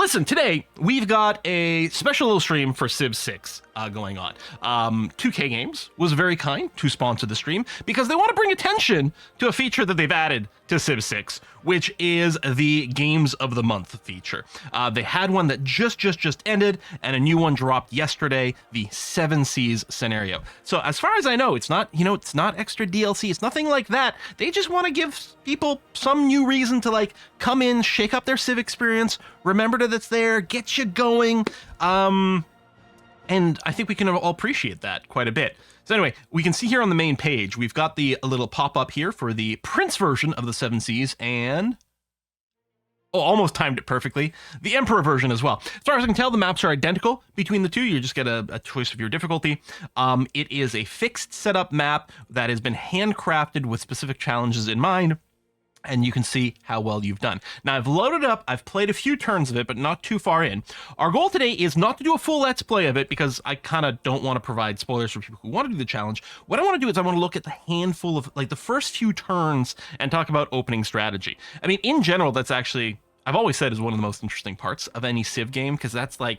listen, today we've got a special little stream for Civ 6 going on. 2K Games was very kind to sponsor the stream because they want to bring attention to a feature that they've added to Civ 6, which is the Games of the Month feature. They had one that just ended, and a new one dropped yesterday, the 7 Seas scenario. So as far as I know, it's not, it's not extra DLC, it's nothing like that. They just want to give people some new reason to come in, shake up their Civ experience, remember that it's there, get you going. And I think we can all appreciate that quite a bit. So anyway, we can see here on the main page, we've got a little pop-up here for the Prince version of the 7 Seas, and almost timed it perfectly, the Emperor version as well. As far as I can tell, the maps are identical between the two. You just get a choice of your difficulty. It is a fixed setup map that has been handcrafted with specific challenges in mind, and you can see how well you've done. Now, I've loaded up, I've played a few turns of it, but not too far in. Our goal today is not to do a full Let's Play of it, because I kind of don't want to provide spoilers for people who want to do the challenge. What I want to do is I want to look at the handful of, the first few turns and talk about opening strategy. I mean, in general, that's actually, I've always said, is one of the most interesting parts of any Civ game, because that's the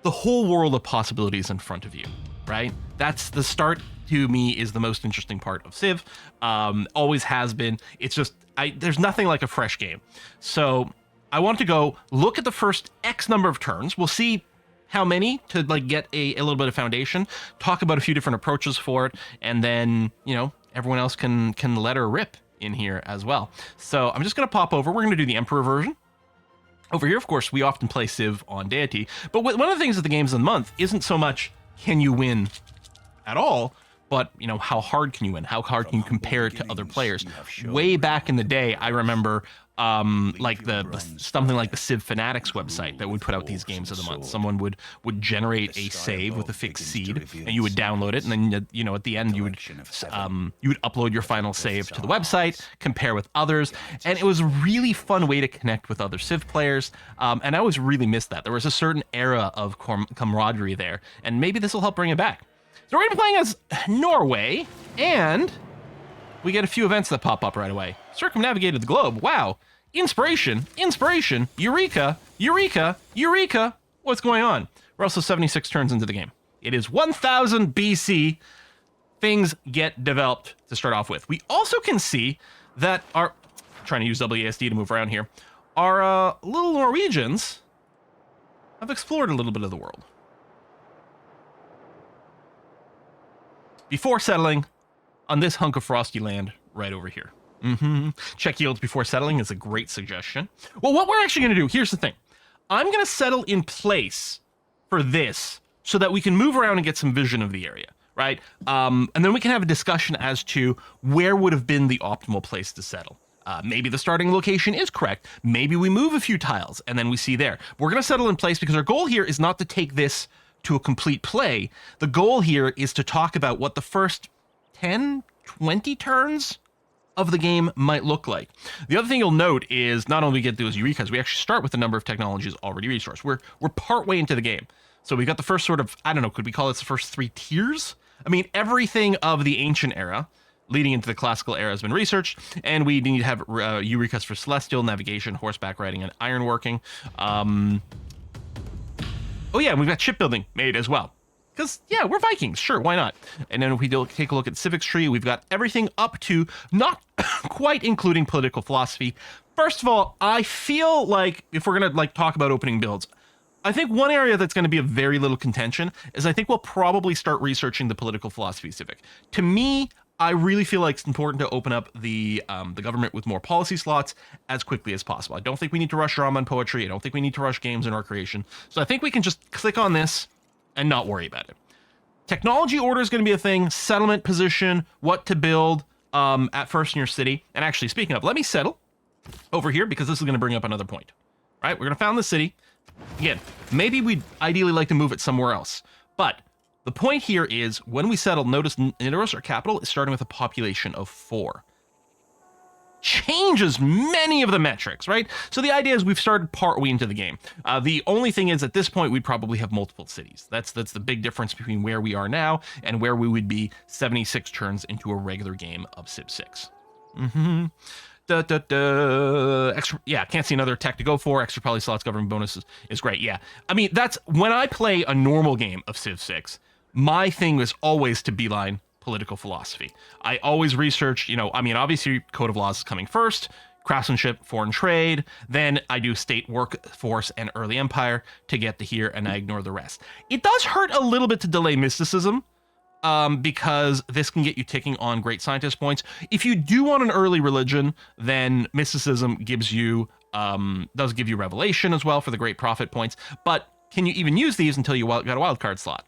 whole world of possibilities in front of you, right? That's the start. To me, is the most interesting part of Civ. Always has been. It's just, there's nothing like a fresh game. So I want to go look at the first X number of turns. We'll see how many to get a little bit of foundation, talk about a few different approaches for it, and then, everyone else can let her rip in here as well. So I'm just going to pop over. We're going to do the Emperor version. Over here, of course, we often play Civ on Deity. But one of the things of the Games of the Month isn't so much can you win at all, but, how hard can you win? How hard can you compare it to other players? Way back in the day, I remember something like the Civ Fanatics website that would put out these Games of the Month. Someone would generate a save with a fixed seed, and you would download it, and then, at the end, you would upload your final save to the website, compare with others, and it was a really fun way to connect with other Civ players, and I always really missed that. There was a certain era of camaraderie there, and maybe this will help bring it back. So we're going to be playing as Norway, and we get a few events that pop up right away. Circumnavigated the globe. Wow. Inspiration. Eureka. What's going on? We're also 76 turns into the game. It is 1000 BC. Things get developed to start off with. We also can see that our... trying to use WASD to move around here. Our little Norwegians have explored a little bit of the world before settling on this hunk of frosty land right over here. Check yields before settling is a great suggestion. Well, what we're actually going to do, here's the thing. I'm going to settle in place for this so that we can move around and get some vision of the area, right? And then we can have a discussion as to where would have been the optimal place to settle. Maybe the starting location is correct. Maybe we move a few tiles and then we see there. We're going to settle in place because our goal here is not to take this to a complete play. The goal here is to talk about what the first 10, 20 turns of the game might look like. The other thing you'll note is not only we get those Eurekas, we actually start with a number of technologies already resourced. We're partway into the game. So we've got the first sort of, I don't know, could we call it the first 3 tiers? I mean, everything of the ancient era leading into the classical era has been researched, and we need to have Eurekas for celestial, navigation, horseback riding, and ironworking. Oh yeah, and we've got shipbuilding made as well. Because, yeah, we're Vikings, sure, why not? And then if we take a look at Civics tree, we've got everything up to, not quite including political philosophy. First of all, I feel like, if we're going to talk about opening builds, I think one area that's going to be of very little contention is I think we'll probably start researching the political philosophy civic. To me, I really feel like it's important to open up the government with more policy slots as quickly as possible. I don't think we need to rush drama and poetry. I don't think we need to rush games and recreation. So I think we can just click on this and not worry about it. Technology order is going to be a thing. Settlement position, what to build at first in your city. And actually, speaking of, let me settle over here because this is going to bring up another point. Right? We're going to found the city. Again, maybe we'd ideally like to move it somewhere else. But the point here is, when we settle, notice Nidaros, our capital, is starting with a population of 4. Changes many of the metrics, right? So the idea is we've started partway into the game. The only thing is, at this point, we'd probably have multiple cities. That's the big difference between where we are now and where we would be 76 turns into a regular game of Civ 6. Extra, yeah, can't see another tech to go for. Extra poly slots, government bonuses is great. Yeah, I mean, that's when I play a normal game of Civ 6, my thing is always to beeline political philosophy. I always research, I mean, obviously Code of Laws is coming first, craftsmanship, foreign trade, then I do state workforce and early empire to get to here, and I ignore the rest. It does hurt a little bit to delay mysticism, because this can get you ticking on great scientist points. If you do want an early religion, then mysticism gives you does give you revelation as well for the great prophet points. But can you even use these until you got a wildcard slot?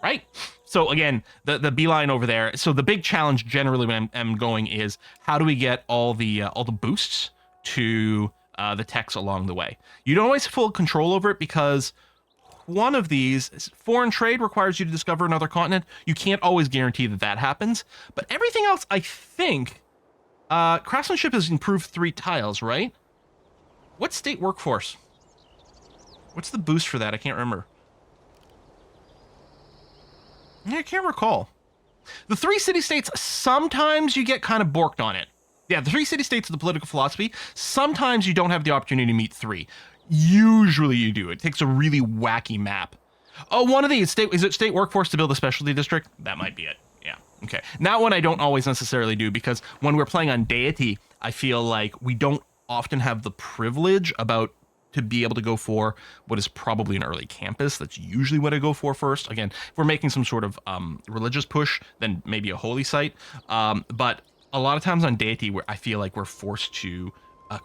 Right? So again, the beeline over there. So the big challenge generally when I'm going is how do we get all the boosts to the techs along the way? You don't always have full control over it because one of these, foreign trade, requires you to discover another continent. You can't always guarantee that happens. But everything else, I think, craftsmanship has improved 3 tiles, right? What's state workforce? What's the boost for that? I can't remember. Yeah, I can't recall. The 3 city-states, sometimes you get kind of borked on it. Yeah, the 3 city-states of the political philosophy, sometimes you don't have the opportunity to meet 3. Usually you do. It takes a really wacky map. Oh, one of these, is it state workforce to build a specialty district? That might be it. Yeah, okay. That one I don't always necessarily do because when we're playing on deity, I feel like we don't often have the privilege to be able to go for what is probably an early campus. That's usually what I go for first. Again, if we're making some sort of religious push, then maybe a holy site. But a lot of times on deity, where I feel like we're forced to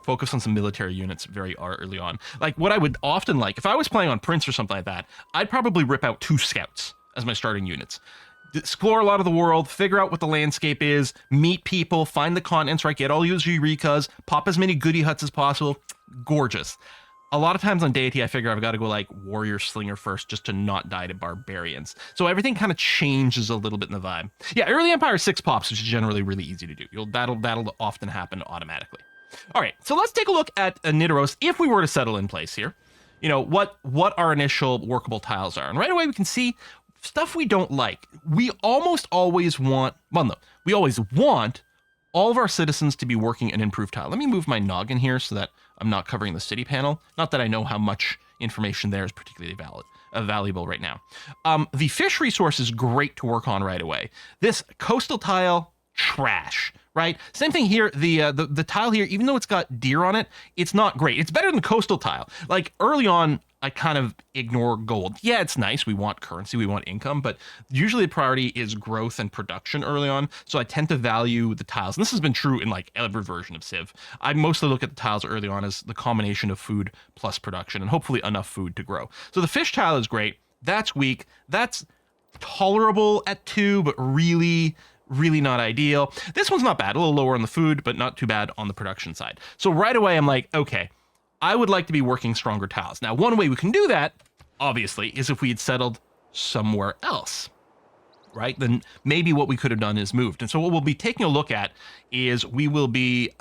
focus on some military units very early on. Like what I would often like, if I was playing on Prince or something like that, I'd probably rip out 2 scouts as my starting units. Explore a lot of the world, figure out what the landscape is, meet people, find the continents, right? Get all your Eureka's, pop as many goodie huts as possible. Gorgeous. A lot of times on deity, I figure I've got to go like warrior slinger first just to not die to barbarians. So everything kind of changes a little bit in the vibe. Yeah, early empire 6 pops, which is generally really easy to do. That'll often happen automatically. All right, so let's take a look at Nidaros if we were to settle in place here. What our initial workable tiles are. And right away we can see stuff we don't like. We almost always want, we always want all of our citizens to be working an improved tile. Let me move my noggin here so that I'm not covering the city panel. Not that I know how much information there is particularly valuable right now. The fish resource is great to work on right away. This coastal tile, trash. Right? Same thing here. The tile here, even though it's got deer on it, it's not great. It's better than coastal tile. Like early on, I kind of ignore gold. Yeah, it's nice. We want currency, we want income, but usually the priority is growth and production early on. So I tend to value the tiles. And this has been true in like every version of Civ. I mostly look at the tiles early on as the combination of food plus production and hopefully enough food to grow. So the fish tile is great. That's weak. That's tolerable at 2, but really not ideal. This one's not bad, a little lower on the food, but not too bad on the production side. So right away, I'm like, okay, I would like to be working stronger tiles. Now, one way we can do that, obviously, is if we had settled somewhere else, right? Then maybe what we could have done is moved. And so what we'll be taking a look at is we will be,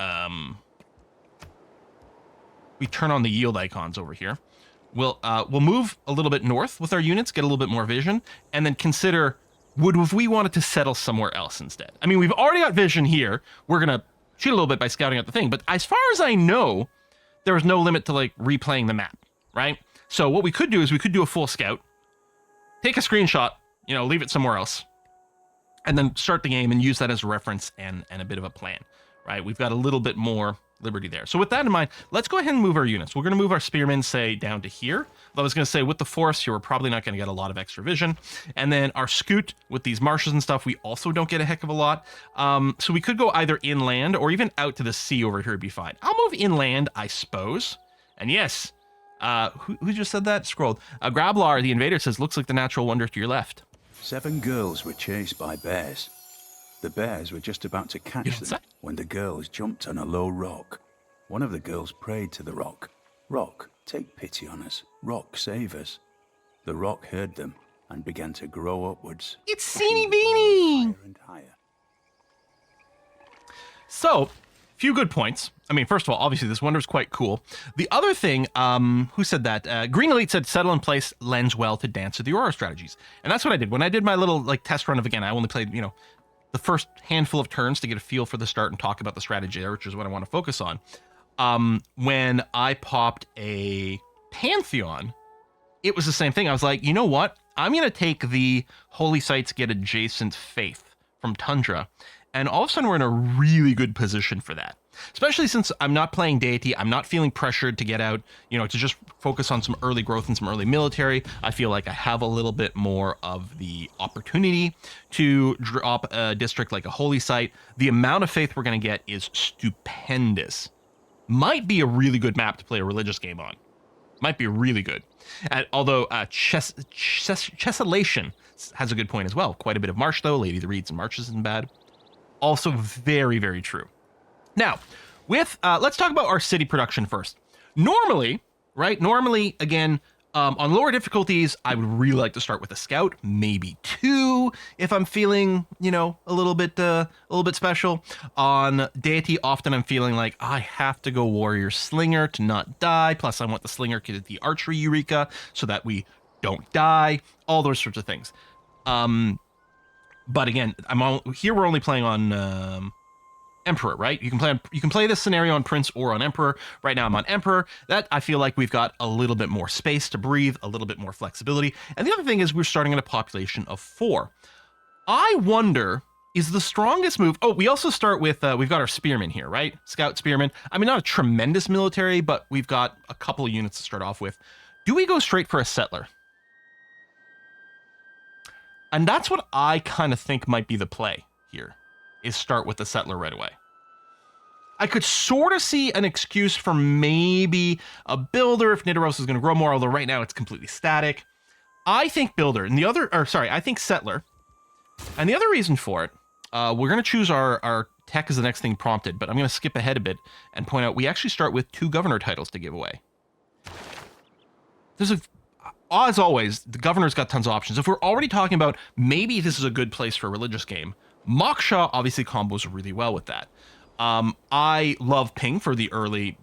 we turn on the yield icons over here. We'll move a little bit north with our units, get a little bit more vision, and then consider if we wanted to settle somewhere else instead. I mean, we've already got vision here. We're going to cheat a little bit by scouting out the thing. But as far as I know, there is no limit to like replaying the map, right? So what we could do is we could do a full scout, take a screenshot, leave it somewhere else, and then start the game and use that as a reference and a bit of a plan, right? We've got a little bit more liberty there. So with that in mind, let's go ahead and move our units. We're going to move our spearmen, say, down to here. I was going to say with the forest here, we're probably not going to get a lot of extra vision. And then our scoot with these marshes and stuff, we also don't get a heck of a lot. So we could go either inland or even out to the sea over here would be fine. I'll move inland, I suppose. And yes, who just said that? Scrolled. Grablar, the invader, says, looks like the natural wonder to your left. 7 girls were chased by bears. The bears were just about to catch them when the girls jumped on a low rock. One of the girls prayed to the rock. Rock, take pity on us. Rock, save us. The rock heard them and began to grow upwards. It's Seeny Beanie! Higher and higher. So, few good points. I mean, first of all, obviously this wonder is quite cool. The other thing, who said that? Green Elite said settle in place lends well to Dance of the Aurora strategies. And that's what I did. When I did my little test run of, again, I only played, the first handful of turns to get a feel for the start and talk about the strategy there, which is what I want to focus on. When I popped a Pantheon, it was the same thing. I was like, you know what? I'm going to take the Holy Sites Get Adjacent Faith from Tundra, and all of a sudden we're in a really good position for that. Especially since I'm not playing Deity, I'm not feeling pressured to get out, to just focus on some early growth and some early military. I feel like I have a little bit more of the opportunity to drop a district like a Holy Site. The amount of faith we're going to get is stupendous. Might be a really good map to play a religious game on. Might be really good. Although Chessalation has a good point as well. Quite a bit of march, though. Lady of the Reeds and marches isn't bad. Also very, very true. Now, let's talk about our city production first. Normally, again, on lower difficulties, I would really like to start with a scout, maybe 2, if I'm feeling, a little bit special. On Deity, often I'm feeling like I have to go warrior slinger to not die. Plus, I want the slinger to get the archery eureka so that we don't die. All those sorts of things. But again, we're only playing on Emperor, right? You can play this scenario on Prince or on Emperor. Right now I'm on Emperor. That I feel like we've got a little bit more space to breathe, a little bit more flexibility. And the other thing is we're starting at a population of 4. I wonder, is the strongest move... Oh, we also start with, we've got our spearmen here, right? Scout spearmen. I mean, not a tremendous military, but we've got a couple of units to start off with. Do we go straight for a settler? And that's what I kind of think might be the play here, is start with the settler right away. I could sort of see an excuse for maybe a builder if Nidaros is going to grow more, although right now it's completely static. I think builder, and I think settler. And the other reason for it, we're going to choose our tech as the next thing prompted, but I'm going to skip ahead a bit and point out we actually start with 2 governor titles to give away. As always, the governor's got tons of options. If we're already talking about maybe this is a good place for a religious game, Moksha obviously combos really well with that. I love Ping for the early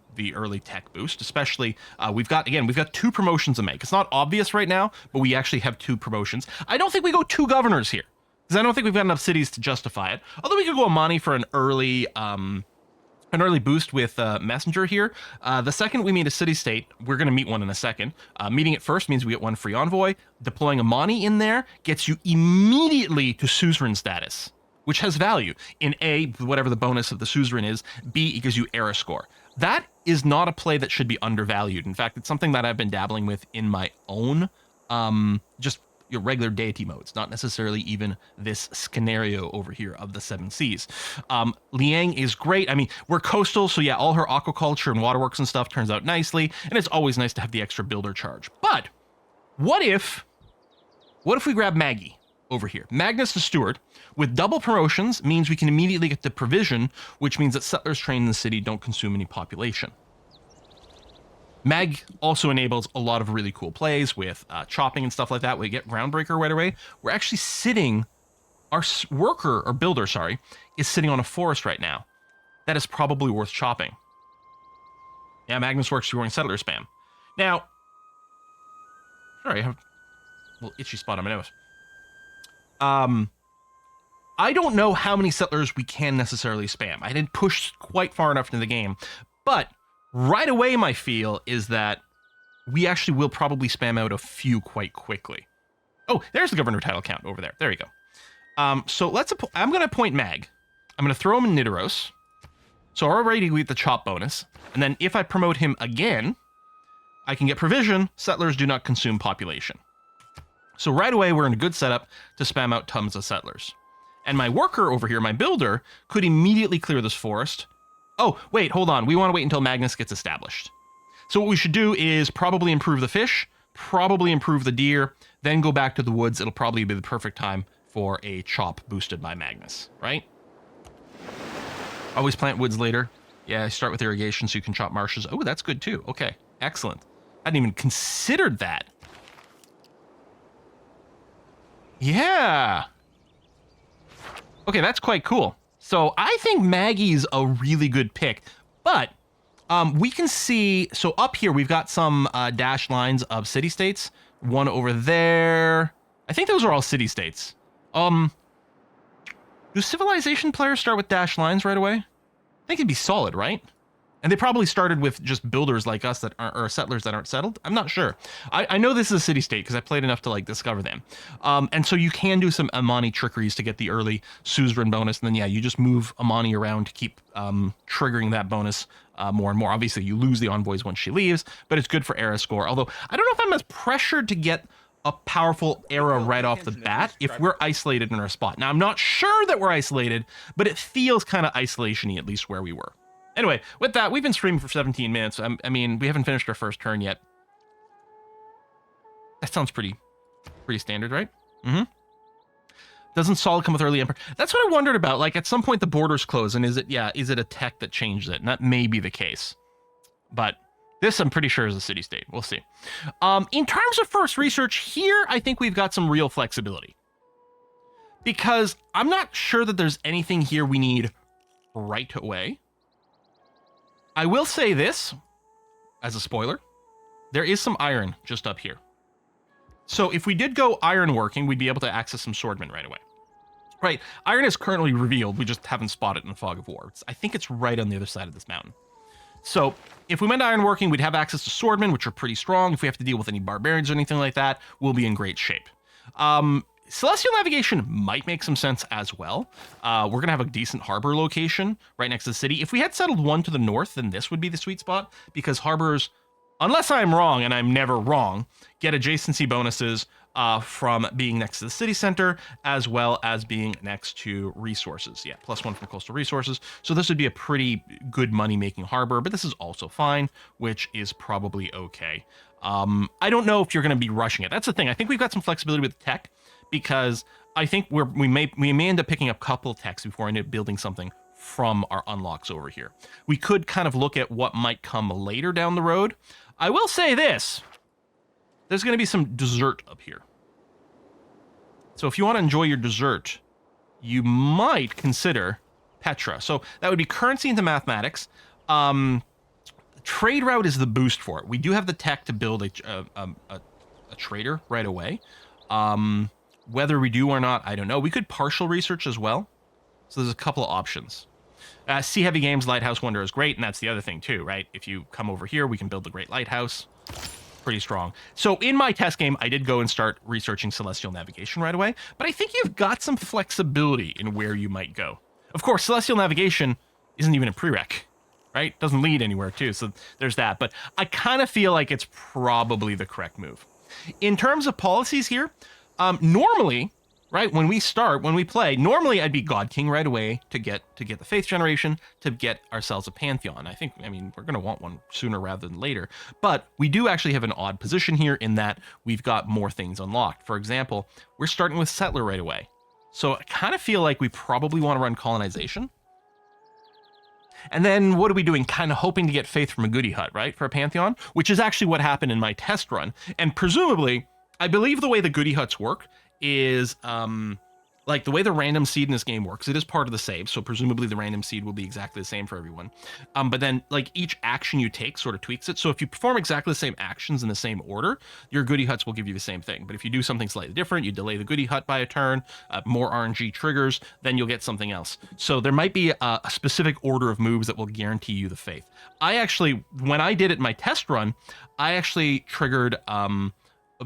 tech boost, especially we've got 2 promotions to make. It's not obvious right now, but we actually have 2 promotions. I don't think we go 2 governors here because I don't think we've got enough cities to justify it. Although we could go Amani for an early boost with Messenger here. The second we meet a city-state, we're going to meet one in a second. Meeting it first means we get 1 free envoy. Deploying Amani in there gets you immediately to suzerain status, which has value. In A, whatever the bonus of the suzerain is. B, it gives you era score. That is not a play that should be undervalued. In fact, it's something that I've been dabbling with in my own, just your regular deity modes, not necessarily even this scenario over here of the 7 Seas. Liang is great. I mean, we're coastal, so yeah, all her aquaculture and waterworks and stuff turns out nicely, and it's always nice to have the extra builder charge. But what if we grab Maggie over here? Magnus the Steward with double promotions means we can immediately get the provision, which means that settlers trained in the city don't consume any population. Mag also enables a lot of really cool plays with chopping and stuff like that. We get Groundbreaker right away. We're actually sitting, our builder, is sitting on a forest right now. That is probably worth chopping. Yeah, Magnus works during settler spam. Now, sorry, I have a little itchy spot on my nose. I don't know how many settlers we can necessarily spam. I didn't push quite far enough into the game, but right away my feel is that we actually will probably spam out a few quite quickly. Oh, there's the governor title count over there. There you go. So I'm going to appoint Mag. I'm going to throw him in Nidaros. So already we get the chop bonus. And then if I promote him again, I can get provision. Settlers do not consume population. So right away, we're in a good setup to spam out tons of settlers. And my worker over here, my builder, could immediately clear this forest. Oh, wait, hold on. We want to wait until Magnus gets established. So what we should do is probably improve the fish, probably improve the deer, then go back to the woods. It'll probably be the perfect time for a chop boosted by Magnus, right? Always plant woods later. Yeah, start with irrigation so you can chop marshes. Oh, that's good too. Okay, excellent. I hadn't even considered that. Yeah. Okay, that's quite cool. So I think Maggie's a really good pick, but we can see, so up here we've got some dashed lines of city-states. One over there. I think those are all city-states. Do civilization players start with dashed lines right away? I think it'd be solid, right? And they probably started with just builders like us that are, or settlers that aren't settled. I'm not sure. I know this is a city-state because I played enough to like discover them. And so you can do some Amani trickeries to get the early suzerain bonus. And then, yeah, you just move Amani around to keep triggering that bonus more and more. Obviously, you lose the envoys once she leaves, but it's good for era score. Although, I don't know if I'm as pressured to get a powerful era right off the bat if we're isolated in our spot. Now, I'm not sure that we're isolated, but it feels kind of isolation-y, at least where we were. Anyway, with that, we've been streaming for 17 minutes. I mean, we haven't finished our first turn yet. That sounds pretty standard, right? Mm-hmm. Doesn't Sol come with early Emperor? That's what I wondered about. Like, at some point, the borders close, and is it a tech that changed it? And that may be the case. But this, I'm pretty sure, is a city-state. We'll see. In terms of first research, here, I think we've got some real flexibility. Because I'm not sure that there's anything here we need right away. I will say this, as a spoiler, there is some iron just up here. So if we did go iron working, we'd be able to access some swordmen right away. Right, iron is currently revealed, we just haven't spotted it in the fog of war. I think it's right on the other side of this mountain. So if we went iron working, we'd have access to swordmen, which are pretty strong. If we have to deal with any barbarians or anything like that, we'll be in great shape. Celestial navigation might make some sense as well. We're going to have a decent harbor location right next to the city. If we had settled one to the north, then this would be the sweet spot, because harbors, unless I'm wrong, and I'm never wrong, get adjacency bonuses from being next to the city center, as well as being next to resources. Yeah, +1 from coastal resources. So this would be a pretty good money-making harbor, but this is also fine, which is probably okay. I don't know if you're going to be rushing it. That's the thing. I think we've got some flexibility with tech, because I think we may end up picking up a couple of techs before I end up building something from our unlocks over here. We could kind of look at what might come later down the road. I will say this. There's going to be some dessert up here. So if you want to enjoy your dessert, you might consider Petra. So that would be currency into mathematics. Trade route is the boost for it. We do have the tech to build a trader right away. Whether we do or not, I don't know. We could partial research as well. So there's a couple of options. Sea Heavy Games Lighthouse Wonder is great, and that's the other thing too, right? If you come over here, we can build the Great Lighthouse. Pretty strong. So in my test game, I did go and start researching Celestial Navigation right away, but I think you've got some flexibility in where you might go. Of course, Celestial Navigation isn't even a prereq, right? Doesn't lead anywhere too, so there's that. But I kind of feel like it's probably the correct move. In terms of policies here, normally, right, when we play, normally I'd be God King right away to get the faith generation, to get ourselves a pantheon. I mean, we're going to want one sooner rather than later. But we do actually have an odd position here in that we've got more things unlocked. For example, we're starting with settler right away. So I kind of feel like we probably want to run colonization. And then what are we doing? Kind of hoping to get faith from a goody hut, right, for a pantheon, which is actually what happened in my test run. And presumably, I believe the way the goody huts work is like the way the random seed in this game works. It is part of the save, so presumably the random seed will be exactly the same for everyone. But then like each action you take sort of tweaks it. So if you perform exactly the same actions in the same order, your goody huts will give you the same thing. But if you do something slightly different, you delay the goody hut by a turn, more RNG triggers, then you'll get something else. So there might be a specific order of moves that will guarantee you the faith. I actually, when I did it in my test run, I actually triggered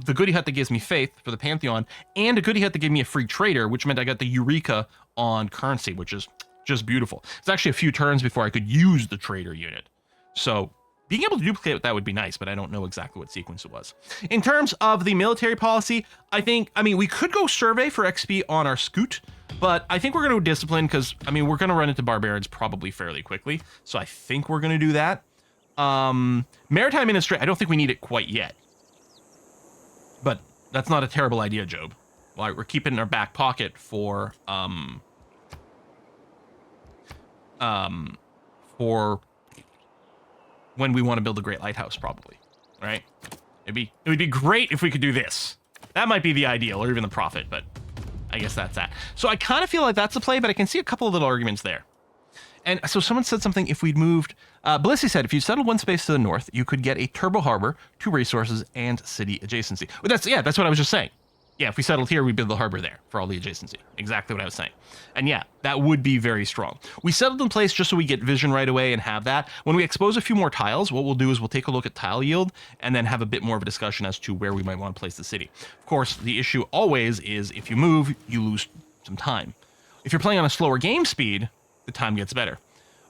the goody hut that gives me faith for the pantheon, and a goody hut that gave me a free trader, which meant I got the Eureka on currency, which is just beautiful. It's actually a few turns before I could use the trader unit. So being able to duplicate that would be nice, but I don't know exactly what sequence it was. In terms of the military policy, I mean, we could go survey for XP on our scoot, but I think we're going to discipline because, I mean, we're going to run into barbarians probably fairly quickly. So I think we're going to do that. Maritime Ministry, I don't think we need it quite yet. But that's not a terrible idea, Job. Well, we're keeping it in our back pocket for when we want to build a great lighthouse, probably, right? It would be great if we could do this. That might be the ideal, or even the profit, but I guess that's that. So I kind of feel like that's a play, but I can see a couple of little arguments there. And so someone said something, if we'd moved, Blissy said, if you settled one space to the north, you could get a turbo harbor, 2 resources, and city adjacency. Well, that's what I was just saying. Yeah, if we settled here, we'd build the harbor there for all the adjacency. Exactly what I was saying. And yeah, that would be very strong. We settled in place just so we get vision right away and have that. When we expose a few more tiles, what we'll do is we'll take a look at tile yield and then have a bit more of a discussion as to where we might want to place the city. Of course, the issue always is if you move, you lose some time. If you're playing on a slower game speed, the time gets better.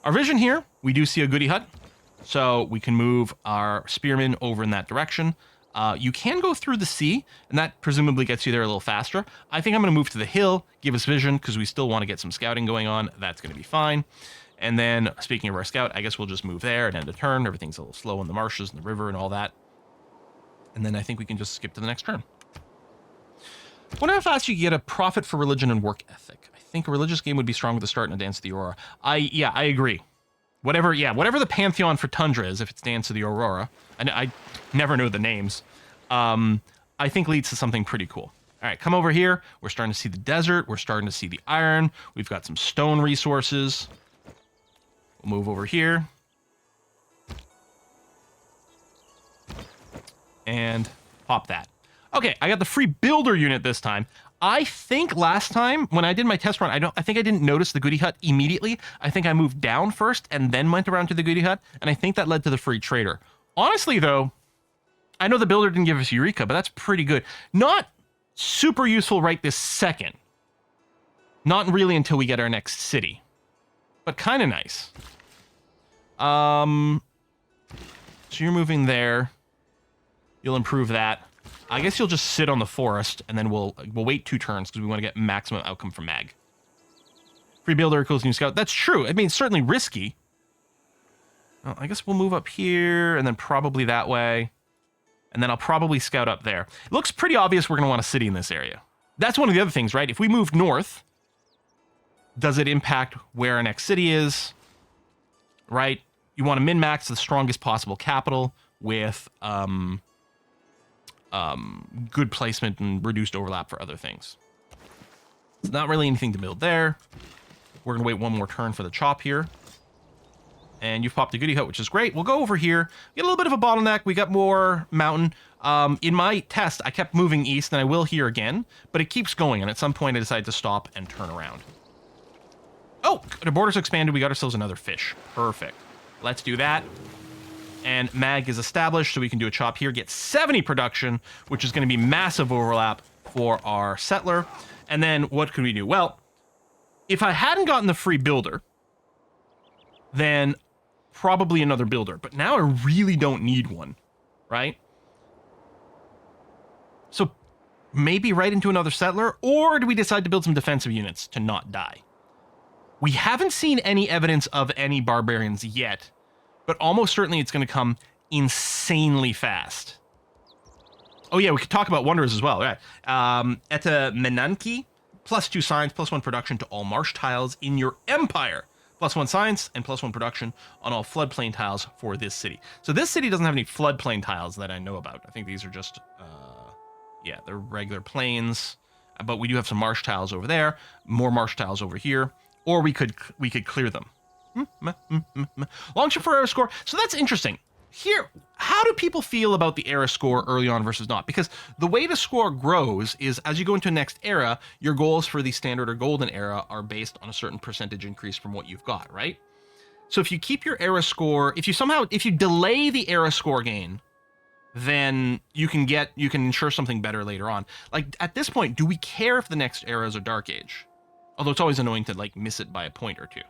Our vision here, we do see a goody hut. So we can move our spearmen over in that direction. You can go through the sea, and that presumably gets you there a little faster. I think I'm going to move to the hill, give us vision, because we still want to get some scouting going on. That's going to be fine. And then, speaking of our scout, I guess we'll just move there and end a turn. Everything's a little slow in the marshes and the river and all that. And then I think we can just skip to the next turn. Wonder how fast you can get a profit for religion and work ethic. I think a religious game would be strong with the start and a Dance of the Aurora. I agree. Whatever the pantheon for Tundra is, if it's Dance of the Aurora, and I never know the names, I think leads to something pretty cool. All right, come over here. We're starting to see the desert. We're starting to see the iron. We've got some stone resources. We'll move over here. And pop that. Okay, I got the free builder unit this time. I think last time when I did my test run, I think I didn't notice the goody hut immediately. I think I moved down first and then went around to the goody hut, and I think that led to the free trader. Honestly, though, I know the builder didn't give us Eureka, but that's pretty good. Not super useful right this second. Not really until we get our next city, but kind of nice. So you're moving there. You'll improve that. I guess you'll just sit on the forest, and then we'll wait 2 turns because we want to get maximum outcome from Mag. Free builder equals new scout. That's true. I mean, it's certainly risky. Well, I guess we'll move up here, and then probably that way. And then I'll probably scout up there. It looks pretty obvious we're going to want a city in this area. That's one of the other things, right? If we move north, does it impact where our next city is? Right? You want to min-max the strongest possible capital with good placement and reduced overlap for other things. It's not really anything to build there. We're going to wait 1 more turn for the chop here. And you've popped a goody hut, which is great. We'll go over here. Get a little bit of a bottleneck. We got more mountain. In my test, I kept moving east, and I will here again. But it keeps going, and at some point I decided to stop and turn around. Oh, the borders expanded. We got ourselves another fish. Perfect. Let's do that. And Mag is established, so we can do a chop here. Get 70 production, which is going to be massive overlap for our settler. And then what could we do? Well, if I hadn't gotten the free builder, then probably another builder. But now I really don't need one, right? So maybe right into another settler, or do we decide to build some defensive units to not die? We haven't seen any evidence of any barbarians yet, but almost certainly it's going to come insanely fast. Oh yeah, we could talk about wonders as well. Right. Eta Menanki, +2 science, +1 production to all marsh tiles in your empire. +1 science and +1 production on all floodplain tiles for this city. So this city doesn't have any floodplain tiles that I know about. I think these are just, yeah, they're regular plains. But we do have some marsh tiles over there, more marsh tiles over here, or we could clear them. Longship for era score. So that's interesting. Here, how do people feel about the era score early on versus not? Because the way the score grows is as you go into the next era, your goals for the standard or golden era are based on a certain percentage increase from what you've got, right? So if you keep your era score, if you delay the era score gain, then you can ensure something better later on. Like at this point, do we care if the next era is a dark age? Although it's always annoying to like miss it by a point or two.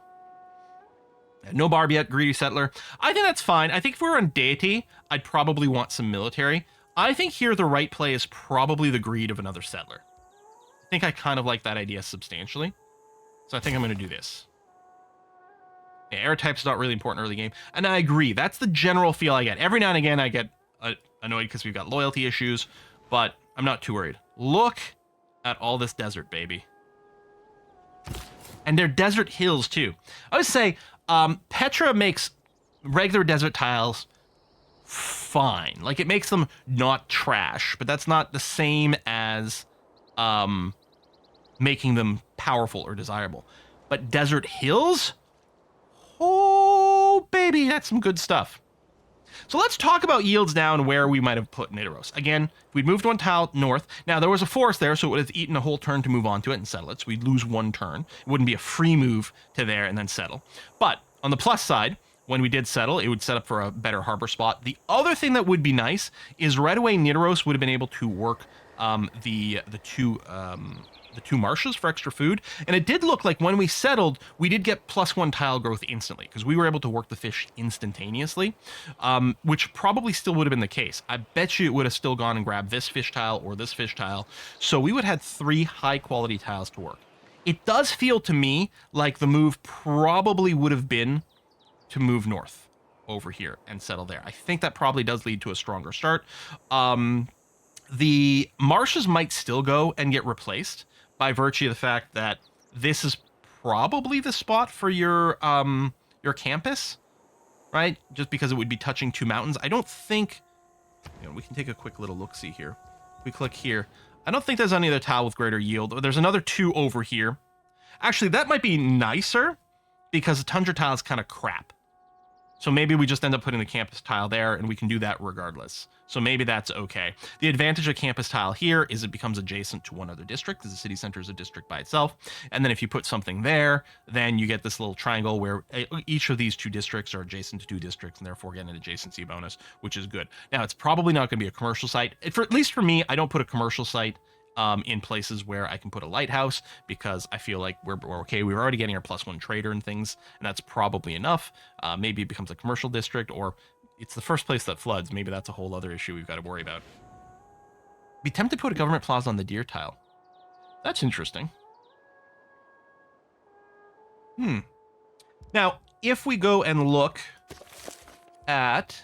No barb yet, greedy settler. I think that's fine. I think if we were on deity, I'd probably want some military. I think here the right play is probably the greed of another settler. I think I kind of like that idea substantially. So I think I'm going to do this. Yeah, air type's not really important early game. And I agree. That's the general feel I get. Every now and again, I get annoyed because we've got loyalty issues, but I'm not too worried. Look at all this desert, baby. And they're desert hills, too. I would say Petra makes regular desert tiles fine. Like, it makes them not trash, but that's not the same as making them powerful or desirable. But desert hills? Oh, baby, that's some good stuff. So let's talk about yields now and where we might have put Nidaros. Again, we'd moved one tile north. Now, there was a forest there, so it would have eaten a whole turn to move onto it and settle it. So we'd lose one turn. It wouldn't be a free move to there and then settle. But on the plus side, when we did settle, it would set up for a better harbor spot. The other thing that would be nice is right away Nidaros would have been able to work the two marshes for extra food. And it did look like when we settled, we did get +1 tile growth instantly because we were able to work the fish instantaneously, which probably still would have been the case. I bet you it would have still gone and grabbed this fish tile or this fish tile. So we would have had 3 high quality tiles to work. It does feel to me like the move probably would have been to move north over here and settle there. I think that probably does lead to a stronger start. The marshes might still go and get replaced by virtue of the fact that this is probably the spot for your campus, right? Just because it would be touching 2 mountains. I don't think, we can take a quick little look-see here. We click here. I don't think there's any other tile with greater yield. There's another 2 over here. Actually, that might be nicer because the tundra tile is kind of crap. So maybe we just end up putting the campus tile there, and we can do that regardless. So maybe that's okay. The advantage of campus tile here is it becomes adjacent to one other district, because the city center is a district by itself. And then if you put something there, then you get this little triangle where each of these 2 districts are adjacent to 2 districts, and therefore get an adjacency bonus, which is good. Now, it's probably not going to be a commercial site. At least for me, I don't put a commercial site in places where I can put a lighthouse, because I feel like we're okay. We're already getting our +1 trader and things, and that's probably enough. Maybe it becomes a commercial district, or it's the first place that floods. Maybe that's a whole other issue we've got to worry about. Be tempted to put a government plaza on the deer tile. That's interesting. Now, if we go and look at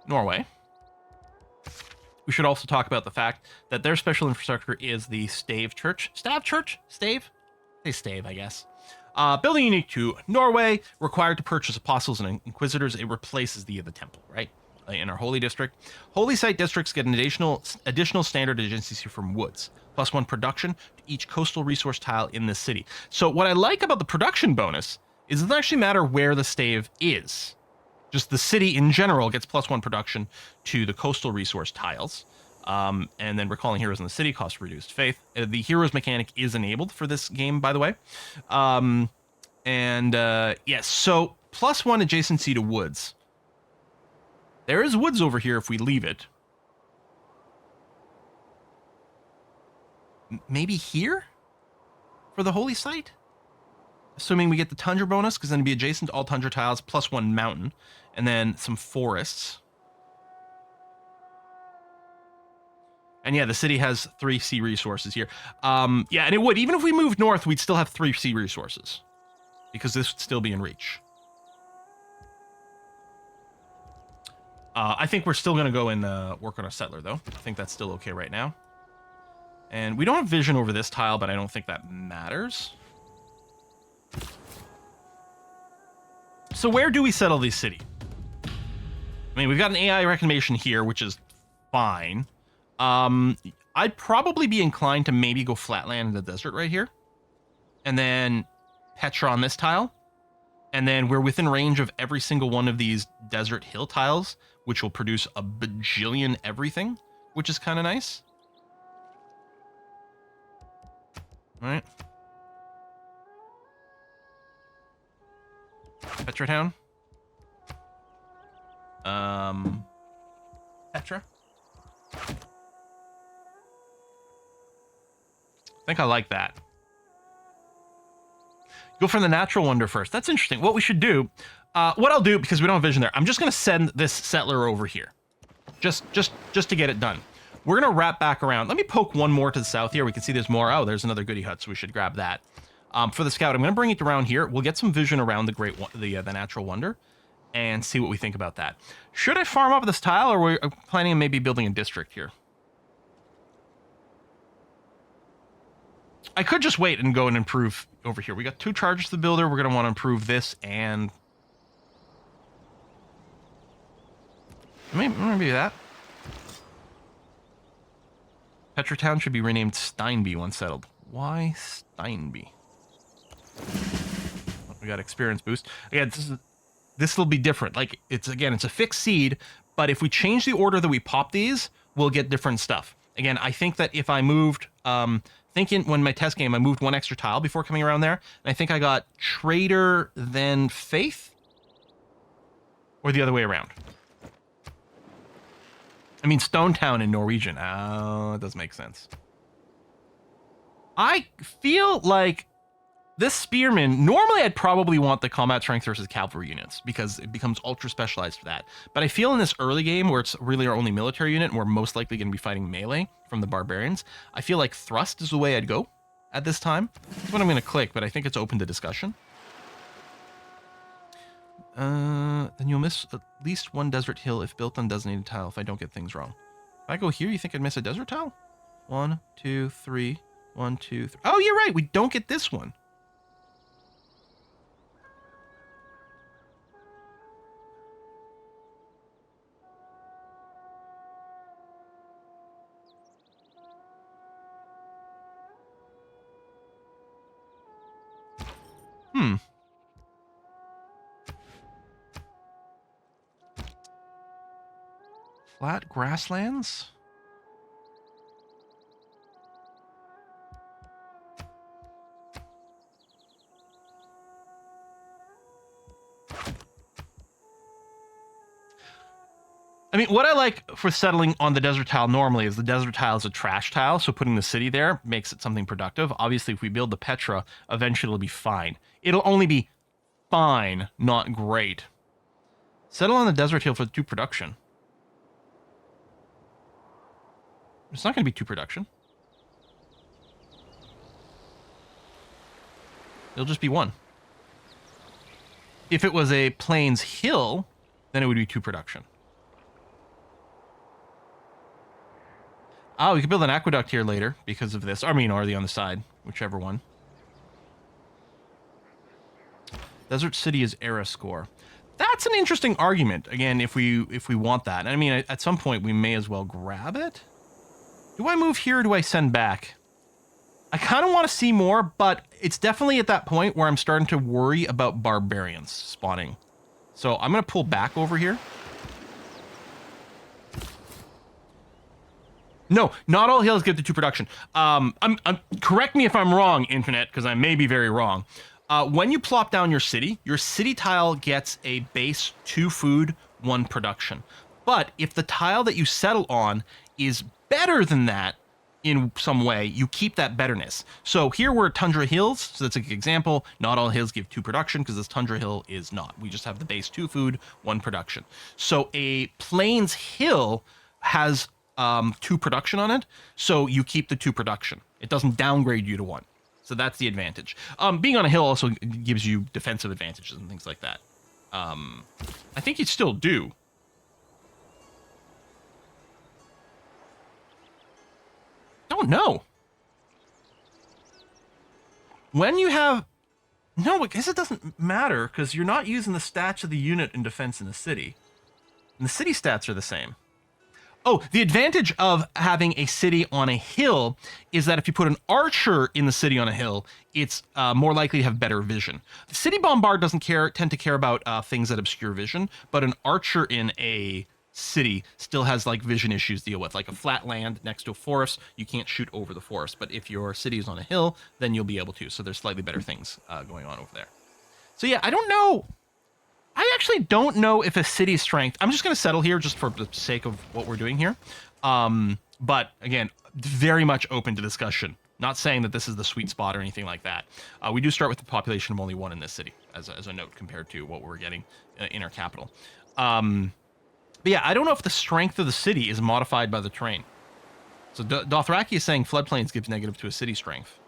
Norway, we should also talk about the fact that their special infrastructure is the Stave Church. Stav Church? Stave? Say Stave, I guess. Building unique to Norway, required to purchase apostles and inquisitors. It replaces the temple, right? In our holy district. Holy site districts get an additional standard adjacency from woods, +1 production to each coastal resource tile in this city. So what I like about the production bonus is it doesn't actually matter where the stave is. Just the city in general gets +1 production to the coastal resource tiles. And then recalling heroes in the city costs reduced faith. The heroes mechanic is enabled for this game, by the way. Yes, so +1 adjacency to woods. There is woods over here if we leave it. Maybe here for the holy site? Assuming we get the tundra bonus, because then it'd be adjacent to all tundra tiles, +1 mountain, and then some forests. And yeah, the city has 3 sea resources here. Yeah, and it would. Even if we moved north, we'd still have 3 sea resources, because this would still be in reach. I think we're still going to go and work on a settler, though. I think that's still okay right now. And we don't have vision over this tile, but I don't think that matters. So where do we settle this city? I mean, we've got an AI reclamation here, which is fine. I'd probably be inclined to maybe go flatland in the desert right here. And then Petra on this tile. And then we're within range of every single one of these desert hill tiles, which will produce a bajillion everything, which is kind of nice. All right. Petra Town. Petra. I think I like that. Go for the natural wonder first. That's interesting. What we should do, what I'll do, because we don't have vision there, I'm just going to send this settler over here. Just to get it done. We're going to wrap back around. Let me poke one more to the south here. We can see there's more. Oh, there's another goody hut, so we should grab that. For the scout, I'm going to bring it around here. We'll get some vision around the natural wonder and see what we think about that. Should I farm up this tile, or are we planning on maybe building a district here? I could just wait and go and improve over here. We got 2 charges to the builder. We're going to want to improve this and maybe that. Petra Town should be renamed Steinby once settled. Why Steinby? We got experience boost. Again, this is this will be different. Like, it's a fixed seed, but if we change the order that we pop these, we'll get different stuff. Again, I think that if I moved, thinking when my test game, I moved one extra tile before coming around there, and I think I got Trader, then Faith, or the other way around. I mean, Stone Town in Norwegian. Oh, it does make sense. I feel like this Spearman, normally I'd probably want the combat strength versus cavalry units because it becomes ultra specialized for that. But I feel in this early game where it's really our only military unit and we're most likely going to be fighting melee from the barbarians, I feel like thrust is the way I'd go at this time. That's what I'm going to click, but I think it's open to discussion. Then you'll miss at least one desert hill if built on designated tile if I don't get things wrong. If I go here, you think I'd miss a desert tile? 1, 2, 3. 1, 2, 3. Oh, you're right. We don't get this one. Flat grasslands? I mean, what I like for settling on the desert tile normally is the desert tile is a trash tile, so putting the city there makes it something productive. Obviously, if we build the Petra, eventually it'll be fine. It'll only be fine, not great. Settle on the desert hill for 2 production. It's not going to be 2 production. It'll just be 1. If it was a plains hill, then it would be 2 production. Oh, we could build an aqueduct here later because of this. I mean, or the on the side, whichever one. Desert City is era score. That's an interesting argument. Again, if we want that. I mean, at some point we may as well grab it. Do I move here or do I send back? I kind of want to see more, but it's definitely at that point where I'm starting to worry about barbarians spawning. So I'm going to pull back over here. No, not all hills get to 2 production. Correct me if I'm wrong, Internet, because I may be very wrong. When you plop down your city tile gets a base 2 food, 1 production. But if the tile that you settle on is better than that in some way, you keep that betterness. So here we're at Tundra Hills, so that's an example. Not all hills give 2 production because this Tundra Hill is not. We just have the base 2 food, 1 production. So a Plains Hill has 2 production on it, so you keep the 2 production. It doesn't downgrade you to 1. So that's the advantage. Being on a hill also gives you defensive advantages and things like that. I think you still do. Don't know. When you have... No, I guess it doesn't matter, because you're not using the stats of the unit in defense in the city. And the city stats are the same. Oh, the advantage of having a city on a hill is that if you put an archer in the city on a hill, it's more likely to have better vision. The city bombard doesn't tend to care about things that obscure vision, but an archer in a city still has like vision issues to deal with. Like a flat land next to a forest, you can't shoot over the forest. But if your city is on a hill, then you'll be able to. So there's slightly better things going on over there. So yeah, I don't know. I actually don't know if a city strength... I'm just going to settle here just for the sake of what we're doing here. But again, very much open to discussion. Not saying that this is the sweet spot or anything like that. We do start with the population of only 1 in this city, as a note compared to what we're getting in our capital. But yeah, I don't know if the strength of the city is modified by the terrain. So Dothraki is saying floodplains gives negative to a city strength.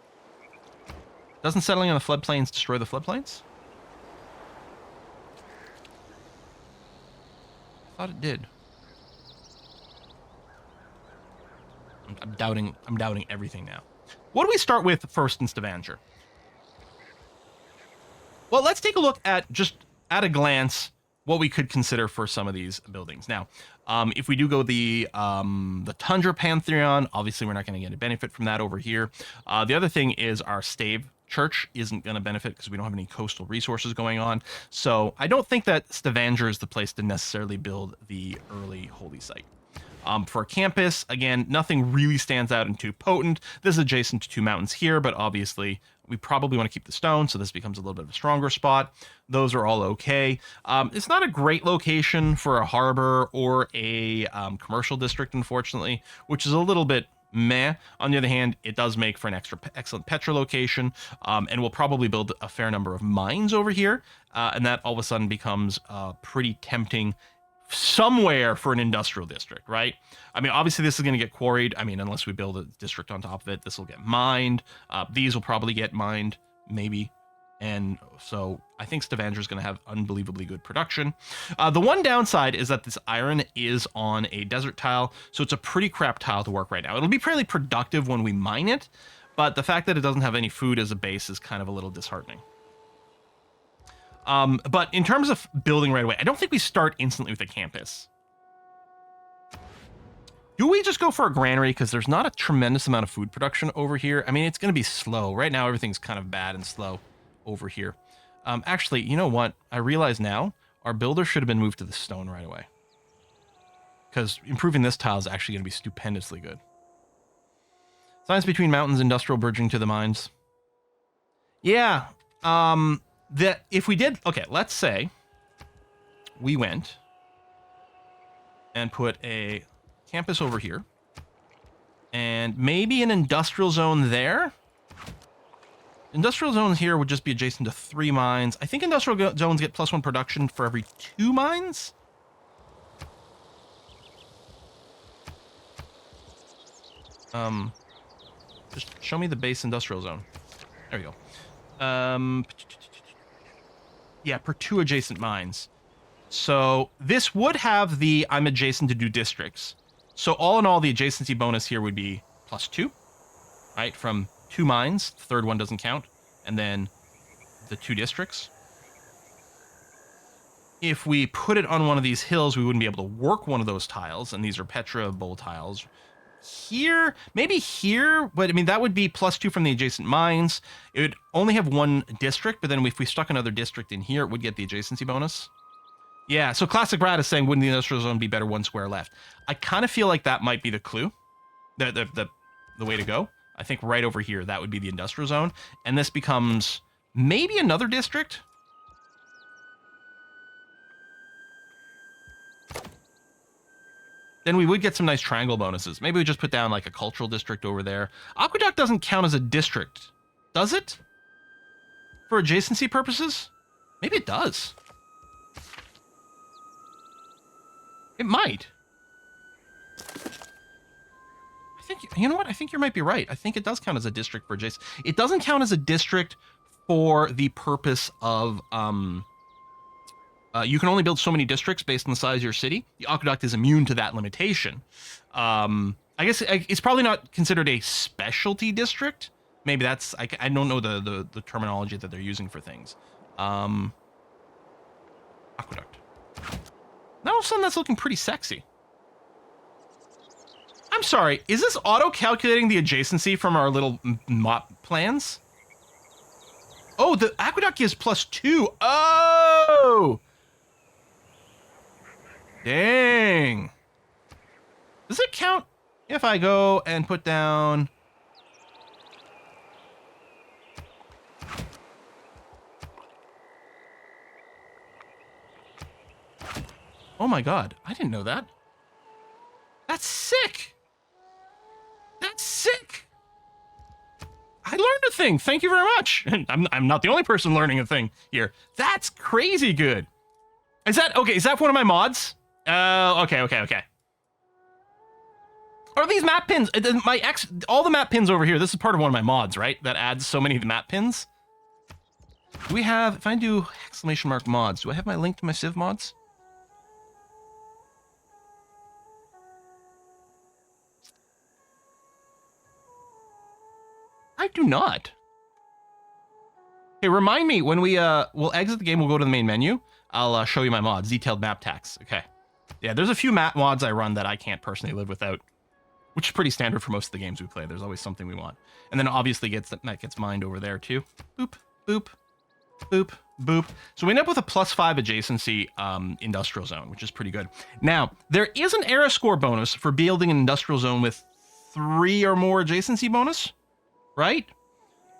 Doesn't settling on the floodplains destroy the floodplains? I thought it did. I'm doubting everything now. What do we start with first in Stavanger? Well, let's take a look at, just at a glance, what we could consider for some of these buildings. Now, if we do go the Tundra Pantheon, obviously we're not going to get a benefit from that over here. The other thing is our stave church isn't going to benefit because we don't have any coastal resources going on. So I don't think that Stavanger is the place to necessarily build the early holy site. For a campus, again, nothing really stands out and too potent. This is adjacent to 2 mountains here, but obviously we probably want to keep the stone, so this becomes a little bit of a stronger spot. Those are all okay. It's not a great location for a harbor or a commercial district, unfortunately, which is a little bit meh. On the other hand, it does make for an excellent Petra location, and we'll probably build a fair number of mines over here, and that all of a sudden becomes pretty tempting somewhere for an industrial district, right? I mean, obviously this is going to get quarried. I mean, unless we build a district on top of it, this will get mined. These will probably get mined, maybe. And so I think Stavanger is going to have unbelievably good production. The one downside is that this iron is on a desert tile, so it's a pretty crap tile to work right now. It'll be fairly productive when we mine it, but the fact that it doesn't have any food as a base is kind of a little disheartening. But in terms of building right away, I don't think we start instantly with a campus. Do we just go for a granary? Because there's not a tremendous amount of food production over here. I mean, it's going to be slow. Right now, everything's kind of bad and slow over here. Actually, you know what? I realize now, our builder should have been moved to the stone right away. Because improving this tile is actually going to be stupendously good. Science between mountains, industrial bridging to the mines. Yeah, that if we did, okay, let's say we went and put a campus over here and maybe an industrial zone there. Industrial zones here would just be adjacent to 3 mines. I think industrial zones get +1 production for every 2 mines. Just show me the base industrial zone. There we go. Yeah, per 2 adjacent mines. So this would have the I'm adjacent to 2 districts. So all in all, the adjacency bonus here would be +2, right? From 2 mines, the 3rd one doesn't count, and then the 2 districts. If we put it on one of these hills, we wouldn't be able to work one of those tiles, and these are Petra bowl tiles. Here, maybe here, but I mean, that would be +2 from the adjacent mines. It would only have 1 district, but then if we stuck another district in here, it would get the adjacency bonus. Yeah, so Classic Brad is saying, wouldn't the industrial zone be better 1 square left? I kind of feel like that might be the clue, the way to go. I think right over here, that would be the industrial zone, and this becomes maybe another district. Then we would get some nice triangle bonuses. Maybe we just put down like a cultural district over there. Aqueduct doesn't count as a district, does it? For adjacency purposes? Maybe it does. It might. I think, you know what? I think you might be right. I think it does count as a district for adjacent. It doesn't count as a district for the purpose of, you can only build so many districts based on the size of your city. The aqueduct is immune to that limitation. I guess it's probably not considered a specialty district. Maybe that's, I don't know the terminology that they're using for things. Aqueduct. Now all of a sudden that's looking pretty sexy. I'm sorry, is this auto-calculating the adjacency from our little map plans? Oh, the aqueduct gives +2. Oh! Dang. Does it count if I go and put down... Oh my god, I didn't know that. That's sick. That's sick. I learned a thing. Thank you very much. And I'm not the only person learning a thing here. That's crazy good. Is that okay? Is that one of my mods? Okay. Are these map pins? All the map pins over here. This is part of one of my mods, right? That adds so many of the map pins. Do we have? If I do ! mods, do I have my link to my Civ mods? I do not. Okay, remind me when we'll exit the game. We'll go to the main menu. I'll show you my mods. Detailed map tax. Okay. Yeah, there's a few map mods I run that I can't personally live without. which is pretty standard for most of the games we play. There's always something we want. And then obviously that gets mined over there too. Boop, boop, boop, boop. So we end up with a +5 adjacency industrial zone, which is pretty good. Now, there is an era score bonus for building an industrial zone with 3 or more adjacency bonus, right?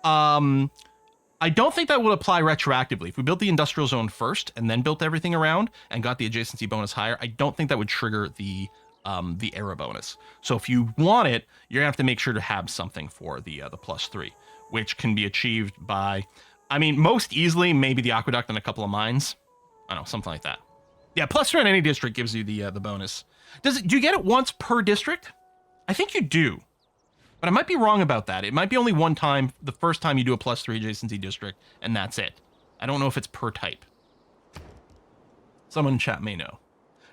I don't think that would apply retroactively. If we built the industrial zone first and then built everything around and got the adjacency bonus higher, I don't think that would trigger the era bonus. So if you want it, you're gonna have to make sure to have something for the +3, which can be achieved by, I mean, most easily maybe the aqueduct and a couple of mines. I don't know, something like that. Yeah, +3 in any district gives you the bonus. Do you get it once per district? I think you do. But I might be wrong about that. It might be only one time, the first time you do a +3 adjacency district, and that's it. I don't know if it's per type. Someone in chat may know.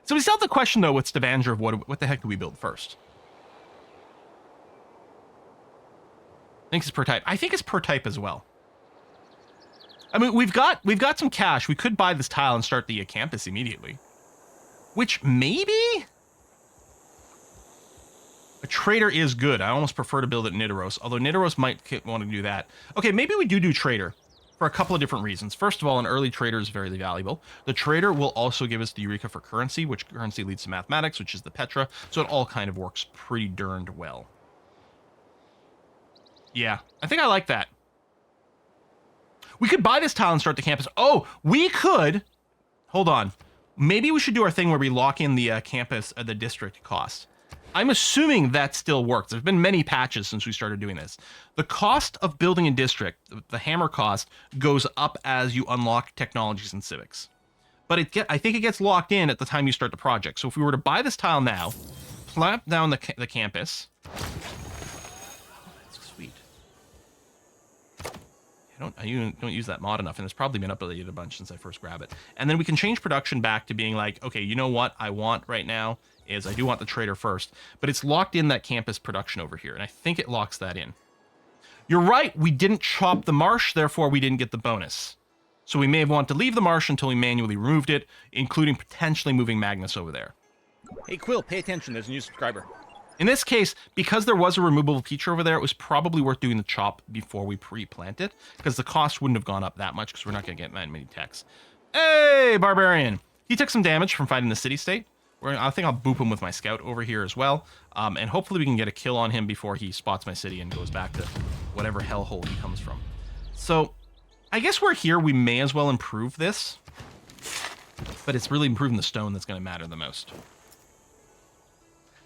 So we still have the question, though, with Stavanger of what the heck do we build first? I think it's per type. I think it's per type as well. I mean, we've got some cash. We could buy this tile and start the campus immediately. Which maybe... A trader is good. I almost prefer to build it in Nidaros, although Nidaros might want to do that. Okay, maybe we do trader for a couple of different reasons. First of all, an early trader is very valuable. The trader will also give us the Eureka for currency, which currency leads to mathematics, which is the Petra, so it all kind of works pretty darned well. Yeah, I think I like that. We could buy this tile and start the campus. Oh, we could. Hold on. Maybe we should do our thing where we lock in the campus, the district cost. I'm assuming that still works. There's been many patches since we started doing this. The cost of building a district, the hammer cost, goes up as you unlock technologies and civics. But I think it gets locked in at the time you start the project. So if we were to buy this tile now, plop down the campus. Oh, that's sweet. I don't use that mod enough, and it's probably been updated a bunch since I first grabbed it. And then we can change production back to being like, okay, you know what I want right now is I do want the trader first, but it's locked in that campus production over here, and I think it locks that in. You're right, we didn't chop the marsh, therefore we didn't get the bonus. So we may have wanted to leave the marsh until we manually removed it, including potentially moving Magnus over there. Hey Quill, pay attention, there's a new subscriber. In this case, because there was a removable feature over there, it was probably worth doing the chop before we pre-plant it, because the cost wouldn't have gone up that much, because we're not going to get that many techs. Hey, Barbarian! He took some damage from fighting the city-state. I think I'll boop him with my scout over here as well, and hopefully we can get a kill on him before he spots my city and goes back to whatever hellhole he comes from. So, I guess we're here, we may as well improve this, but it's really improving the stone that's going to matter the most.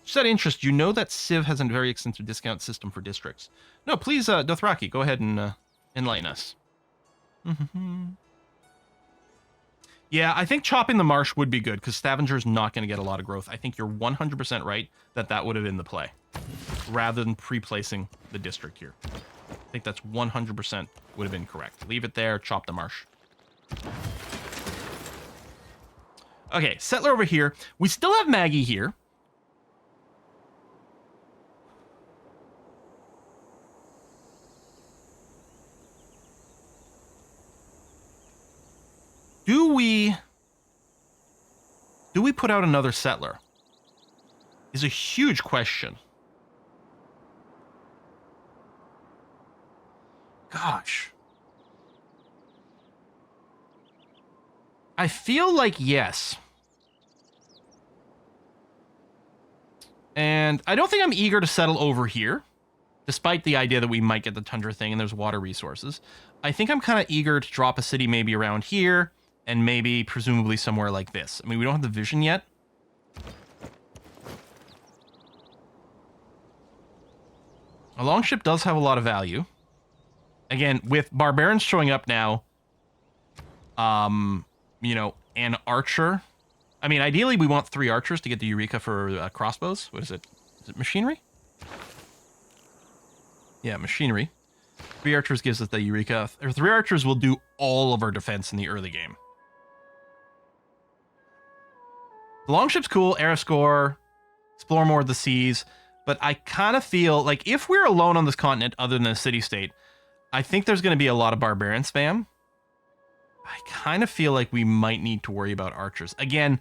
Just out of interest, you know that Civ has a very extensive discount system for districts. No, please, Dothraki, go ahead and enlighten us. Yeah, I think chopping the marsh would be good, because Stavanger is not going to get a lot of growth. I think you're 100% right that would have been the play, rather than pre-placing the district here. I think that's 100% would have been correct. Leave it there, chop the marsh. Okay, settler over here. We still have Maggie here. Do we put out another settler? Is a huge question. Gosh. I feel like yes. And I don't think I'm eager to settle over here, despite the idea that we might get the tundra thing and there's water resources. I think I'm kind of eager to drop a city maybe around here, and maybe presumably somewhere like this. I mean, we don't have the vision yet. A longship does have a lot of value. Again, with barbarians showing up now, you know, an archer. I mean, ideally we want 3 archers to get the Eureka for crossbows. What is it? Is it machinery? Yeah, machinery. 3 archers gives us the Eureka. Or 3 archers will do all of our defense in the early game. The longship's cool, air score, explore more of the seas, but I kind of feel like if we're alone on this continent other than a city-state, I think there's going to be a lot of barbarian spam. I kind of feel like we might need to worry about archers. Again,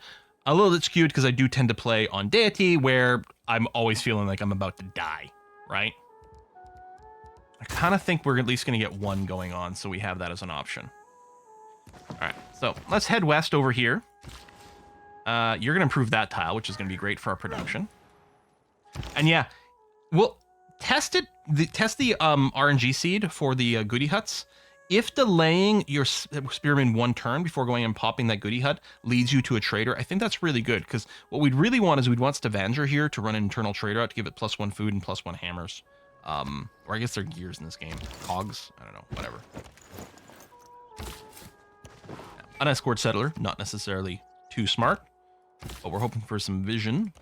A little bit skewed because I do tend to play on deity where I'm always feeling like I'm about to die, right? I kind of think we're at least going to get one going on, so we have that as an option. All right, so let's head west over here. You're going to improve that tile, which is going to be great for our production. And yeah, we'll test it. Test the RNG seed for the goodie huts. If delaying your spearman one turn before going and popping that goodie hut leads you to a trader, I think that's really good, because what we'd really want is we'd want Stavanger here to run an internal trader out to give it +1 food and +1 hammers. Or I guess they're gears in this game. Cogs? I don't know. Whatever. An escort settler, not necessarily too smart, but we're hoping for some vision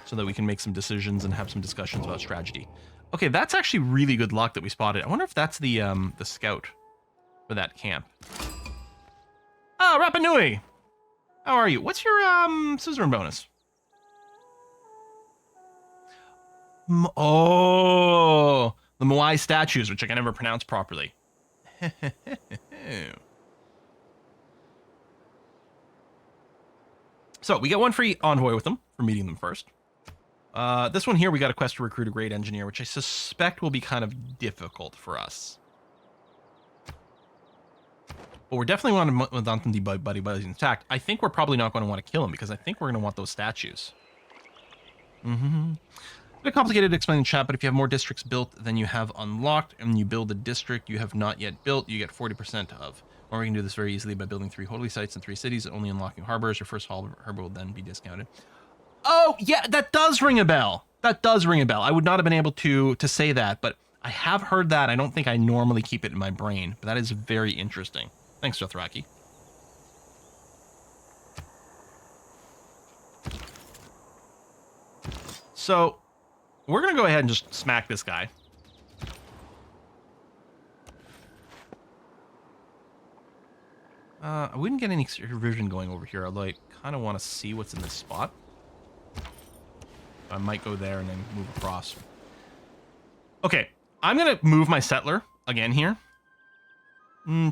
so that we can make some decisions and have some discussions about strategy. Okay, that's actually really good luck that we spotted. I wonder if that's the scout for that camp. Ah, Rapa Nui! How are you? What's your suzerain bonus? Oh, the Moai statues, which I can never pronounce properly. So we get one free envoy with them for meeting them first. This one here, we got a quest to recruit a great engineer, which I suspect will be kind of difficult for us. But we're definitely want to want them to be buddies intact. I think we're probably not going to want to kill him because I think we're going to want those statues. A bit complicated to explain in chat, but if you have more districts built than you have unlocked, and you build a district you have not yet built, you get 40% of. Or we can do this very easily by building 3 holy sites and 3 cities, only unlocking harbors. Your first harbor will then be discounted. Oh, yeah, that does ring a bell. That does ring a bell. I would not have been able to say that, but I have heard that. I don't think I normally keep it in my brain, but that is very interesting. Thanks, Dothraki. So, we're going to go ahead and just smack this guy. I wouldn't get any vision going over here, although I kind of want to see what's in this spot. I might go there and then move across. Okay, I'm going to move my settler again here.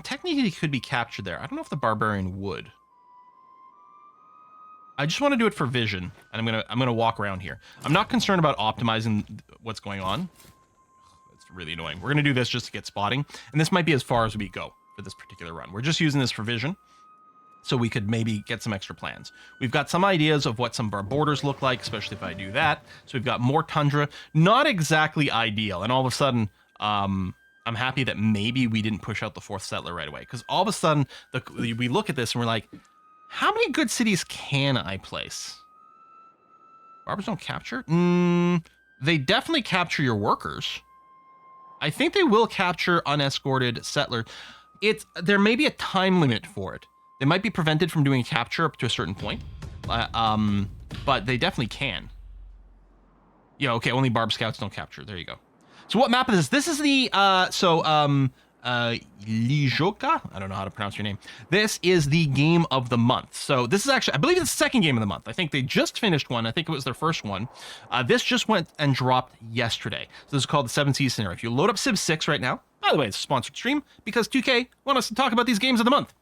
Technically, he could be captured there. I don't know if the barbarian would. I just want to do it for vision, and I'm gonna walk around here. I'm not concerned about optimizing what's going on. It's really annoying. We're gonna do this just to get spotting, and this might be as far as we go for this particular run. We're just using this for vision, so we could maybe get some extra plans. We've got some ideas of what some of our borders look like, especially if I do that. So we've got more tundra, not exactly ideal, and all of a sudden, I'm happy that maybe we didn't push out the 4th settler right away, because all of a sudden we look at this and we're like, how many good cities can I place? Barbers don't capture? They definitely capture your workers. I think they will capture unescorted settler. There may be a time limit for it. They might be prevented from doing a capture up to a certain point. But they definitely can. Yeah, okay, only barb scouts don't capture. There you go. So what map is this? This is the, Lijoka? I don't know how to pronounce your name. This is the game of the month. So this is actually, I believe it's the 2nd game of the month. I think they just finished one. I think it was their first one. This just went and dropped yesterday. So this is called the 7 Seas Scenario. If you load up Civ 6 right now, by the way, it's a sponsored stream because 2K want us to talk about these games of the month.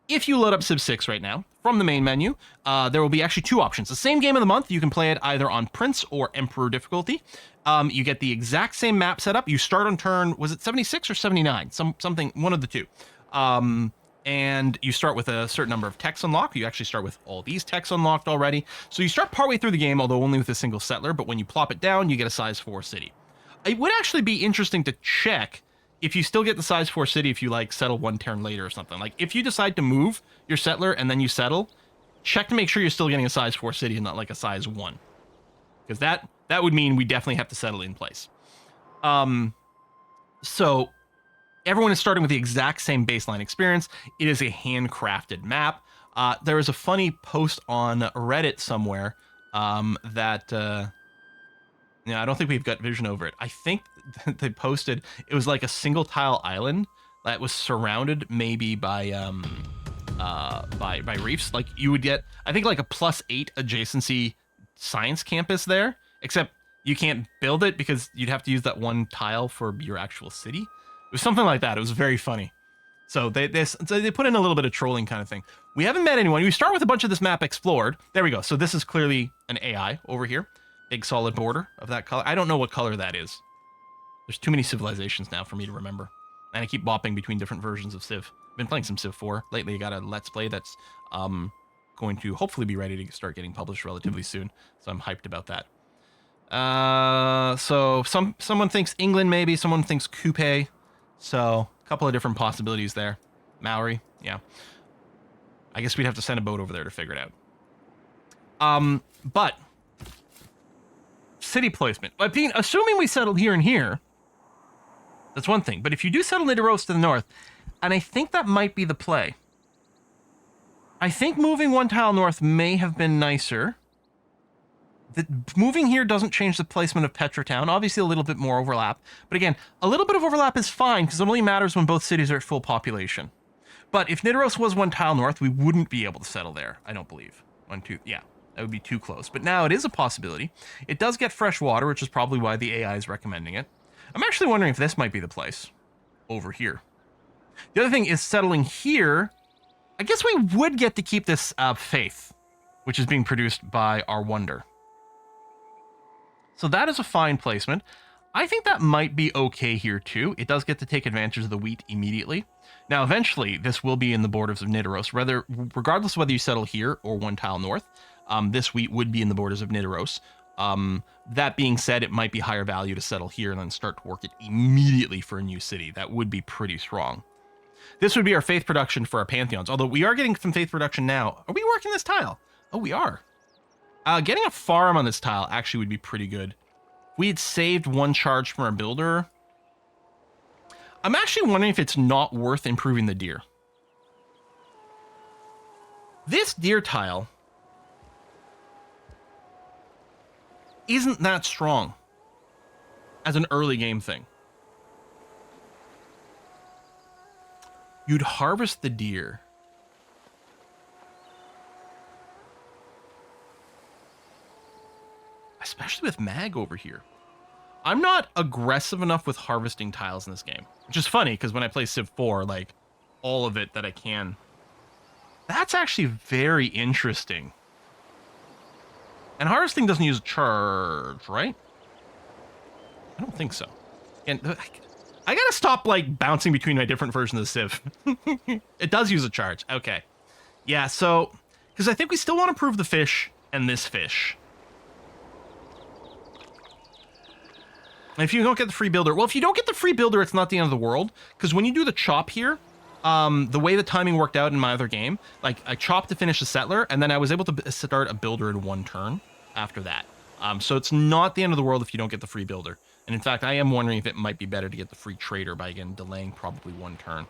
If you load up Civ 6 right now, from the main menu, there will be actually 2 options. The same game of the month, you can play it either on Prince or Emperor difficulty. You get the exact same map setup. You start on turn, was it 76 or 79? Something, one of the two. And you start with a certain number of techs unlocked. You actually start with all these techs unlocked already. So you start partway through the game, although only with a single settler, but when you plop it down, you get a size 4 city. It would actually be interesting to check if you still get the size 4 city if you like settle 1 turn later or something. Like if you decide to move your settler and then you settle, check to make sure you're still getting a size 4 city and not like a size 1. Because that would mean we definitely have to settle in place. So everyone is starting with the exact same baseline experience. It is a handcrafted map. There is a funny post on Reddit somewhere that I don't think we've got vision over it. I think they posted it was like a single tile island that was surrounded maybe by reefs. Like you would get, I think, like a +8 adjacency science campus there, except you can't build it because you'd have to use that 1 tile for your actual city. It was something like that. It was very funny. So they put in a little bit of trolling kind of thing. We haven't met anyone. We start with a bunch of this map explored. There we go. So this is clearly an AI over here. Big solid border of that color. I don't know what color that is. There's too many civilizations now for me to remember. And I keep bopping between different versions of Civ. I've been playing some Civ 4. Lately I got a Let's Play that's going to hopefully be ready to start getting published relatively soon. So I'm hyped about that. So someone thinks England maybe. Someone thinks Coupe. So a couple of different possibilities there. Maori, yeah. I guess we'd have to send a boat over there to figure it out. But city placement. Assuming we settle here and here, that's one thing. But if you do settle Nidaros to the north, and I think that might be the play. I think moving one tile north may have been nicer. Moving here doesn't change the placement of Petrotown. Obviously, a little bit more overlap. But again, a little bit of overlap is fine because it only matters when both cities are at full population. But if Nidaros was one tile north, we wouldn't be able to settle there, I don't believe. Yeah, that would be too close. But now it is a possibility. It does get fresh water, which is probably why the AI is recommending it. I'm actually wondering if this might be the place over here. The other thing is settling here. I guess we would get to keep this faith, which is being produced by our wonder. So that is a fine placement. I think that might be okay here too. It does get to take advantage of the wheat immediately. Now, eventually, this will be in the borders of Nidaros. Regardless of whether you settle here or one tile north, this wheat would be in the borders of Nidaros. That being said, it might be higher value to settle here and then start to work it immediately for a new city. That would be pretty strong. This would be our faith production for our pantheons, although we are getting some faith production now. Are we working this tile? Oh, we are. Getting a farm on this tile actually would be pretty good. We had saved one charge from our builder. I'm actually wondering if it's not worth improving the deer. This deer tile isn't that strong as an early game thing. You'd harvest the deer. Especially with Mag over here. I'm not aggressive enough with harvesting tiles in this game. Which is funny, because when I play Civ 4, like, all of it that I can. That's actually very interesting. And harvesting doesn't use a charge, right? I don't think so. And I gotta stop, like, bouncing between my different versions of Civ. It does use a charge. Okay. Yeah, so... Because I think we still want to prove the fish and this fish. If you don't get the free builder, well, if you don't get the free builder, it's not the end of the world. Because when you do the chop here, the way the timing worked out in my other game, like I chopped to finish a settler, and then I was able to start a builder in one turn after that. So it's not the end of the world if you don't get the free builder. And in fact, I am wondering if it might be better to get the free trader by, again, delaying probably one turn.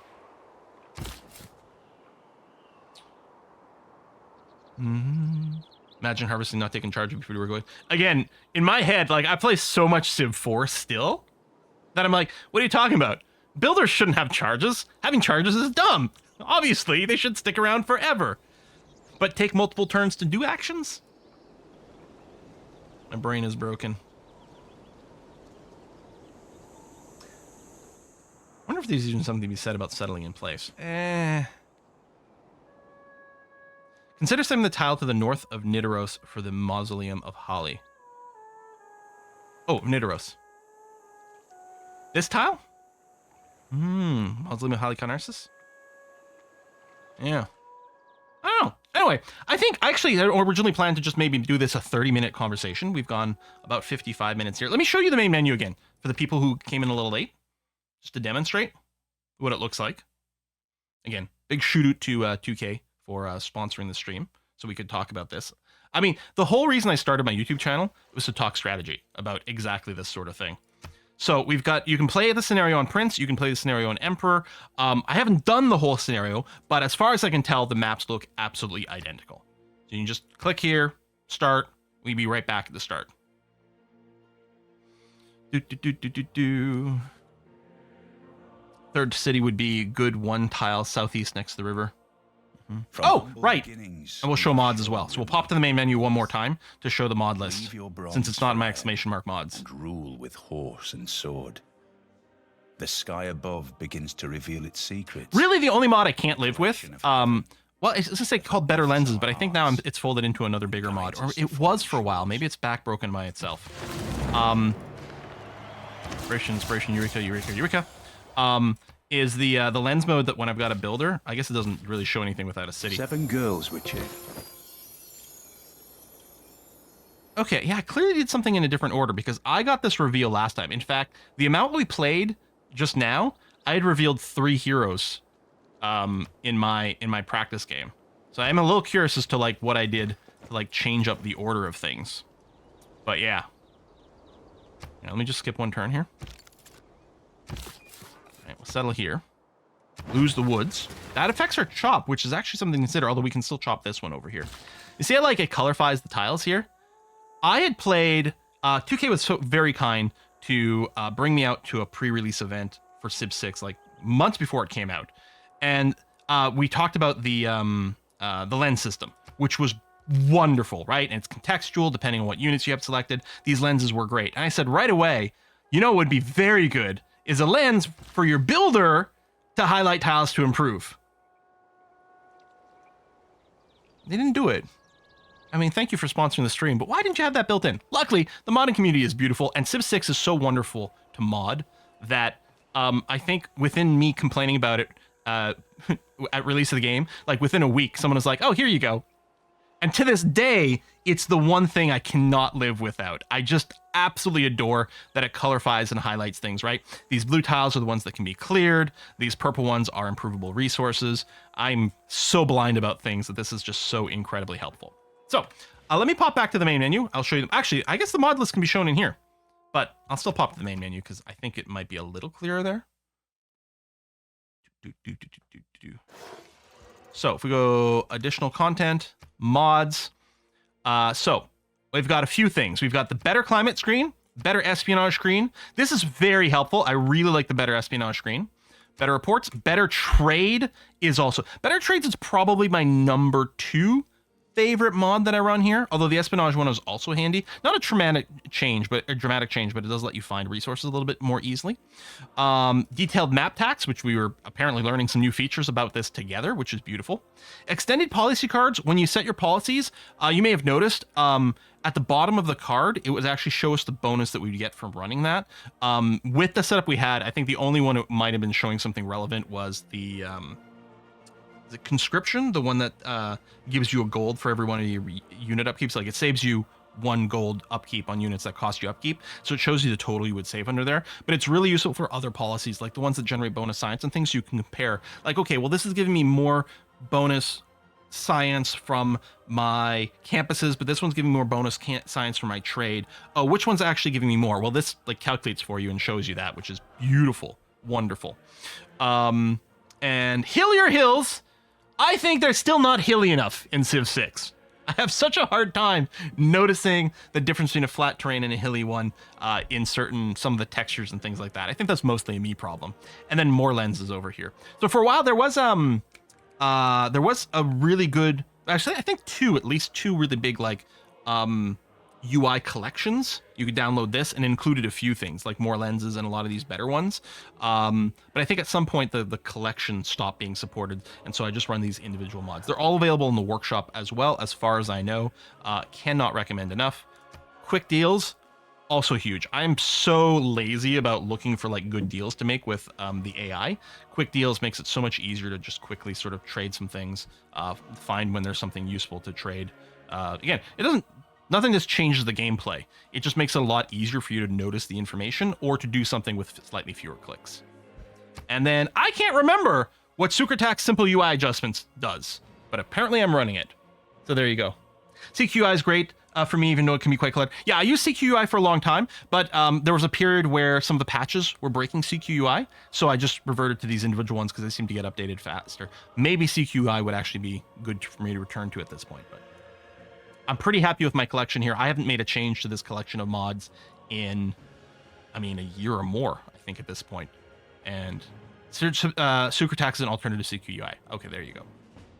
Imagine harvesting, not taking charge before you were going. Again, in my head, like, I play so much Civ 4 still that I'm like, what are you talking about? Builders shouldn't have charges. Having charges is dumb. Obviously, they should stick around forever. But take multiple turns to do actions? My brain is broken. I wonder if there's even something to be said about settling in place. Consider setting the tile to the north of Nidaros for the Mausoleum of Holly. Oh, Nidaros. This tile? Mausoleum of Holly Carnarsis? Yeah. I don't know. Anyway, I think actually I originally planned to just maybe do this a 30-minute conversation. We've gone about 55 minutes here. Let me show you the main menu again for the people who came in a little late, just to demonstrate what it looks like. Again, big shout out to 2K for sponsoring the stream so we could talk about this. I mean, the whole reason I started my YouTube channel was to talk strategy about exactly this sort of thing. So we've got, you can play the scenario on Prince, you can play the scenario on Emperor. I haven't done the whole scenario, but as far as I can tell, the maps look absolutely identical. So you can just click here, start, we'll be right back at the start. Third city would be good one tile southeast next to the river. Oh, right. And we'll show mods as well. So we'll pop to the main menu one more time to show the mod list, since it's not my exclamation mark mods. And rule with horse and sword. The sky above begins to reveal its secrets. Really, the only mod I can't live with, well, it's just like called Better Lenses, but I think now it's folded into another bigger mod, or it was for a while. Maybe it's back broken by itself. Inspiration, Eureka. Is the lens mode that when I've got a builder, I guess it doesn't really show anything without a city. 7 girls were chased. Okay, yeah, I clearly did something in a different order because I got this reveal last time. In fact, the amount we played just now, I had revealed 3 heroes in my practice game. So I'm a little curious as to like what I did to like change up the order of things. But yeah. Let me just skip one turn here. All right, we'll settle here. Lose the woods. That affects our chop, which is actually something to consider, although we can still chop this one over here. You see how like it colorifies the tiles here? I had played, 2K was so very kind to bring me out to a pre-release event for Civ 6, like months before it came out. And we talked about the lens system, which was wonderful, right? And it's contextual depending on what units you have selected. These lenses were great. And I said right away, what would be very good is a lens for your builder to highlight tiles to improve. They didn't do it. I mean, thank you for sponsoring the stream, but why didn't you have that built in? Luckily, the modding community is beautiful, and Civ 6 is so wonderful to mod that I think within me complaining about it at release of the game, like within a week, someone was like, oh, here you go. And to this day, it's the one thing I cannot live without. I just absolutely adore that it colorifies and highlights things, right? These blue tiles are the ones that can be cleared. These purple ones are improvable resources. I'm so blind about things that this is just so incredibly helpful. So let me pop back to the main menu. I'll show you them. Actually, I guess the mod list can be shown in here, but I'll still pop to the main menu because I think it might be a little clearer there. So if we go additional content, mods. So we've got a few things. We've got the better climate screen, better espionage screen. This is very helpful. I really like the better espionage screen. Better reports, better trade is also, better trades is probably my number 2 favorite mod that I run here, although the espionage one is also handy. Not a dramatic change, but it does let you find resources a little bit more easily. Detailed map tax, which we were apparently learning some new features about this together, which is beautiful. Extended policy cards. When you set your policies, you may have noticed at the bottom of the card, it would actually show us the bonus that we would get from running that. With the setup we had, I think the only one that might have been showing something relevant was the conscription, the one that gives you a gold for every one of your unit upkeeps. Like it saves you 1 gold upkeep on units that cost you upkeep, so it shows you the total you would save under there. But it's really useful for other policies, like the ones that generate bonus science and things you can compare. Like, okay, well, this is giving me more bonus science from my campuses, but this one's giving more bonus science from my trade. Oh, which one's actually giving me more? Well, this like calculates for you and shows you that, which is beautiful, wonderful. And hillier hills. I think they're still not hilly enough in Civ 6. I have such a hard time noticing the difference between a flat terrain and a hilly one in some of the textures and things like that. I think that's mostly a me problem. And then more lenses over here. So for a while there was a really good, actually I think at least two really big like UI collections. You could download this and included a few things like more lenses and a lot of these better ones. But I think at some point the collection stopped being supported, and so I just run these individual mods. They're all available in the workshop as well, as far as I know. Cannot recommend enough. Quick deals, also huge. I'm so lazy about looking for like good deals to make with the AI. Quick deals makes it so much easier to just quickly sort of trade some things, find when there's something useful to trade. Again, nothing just changes the gameplay. It just makes it a lot easier for you to notice the information or to do something with slightly fewer clicks. And then I can't remember what Sucratax Simple UI Adjustments does, but apparently I'm running it. So there you go. CQUI is great for me, even though it can be quite cluttered. Yeah, I used CQUI for a long time, but there was a period where some of the patches were breaking CQUI, so I just reverted to these individual ones because they seem to get updated faster. Maybe CQUI would actually be good for me to return to at this point, but I'm pretty happy with my collection here. I haven't made a change to this collection of mods in, a year or more, I think, at this point. And Sucratax is an alternative to CQUI. Okay, there you go.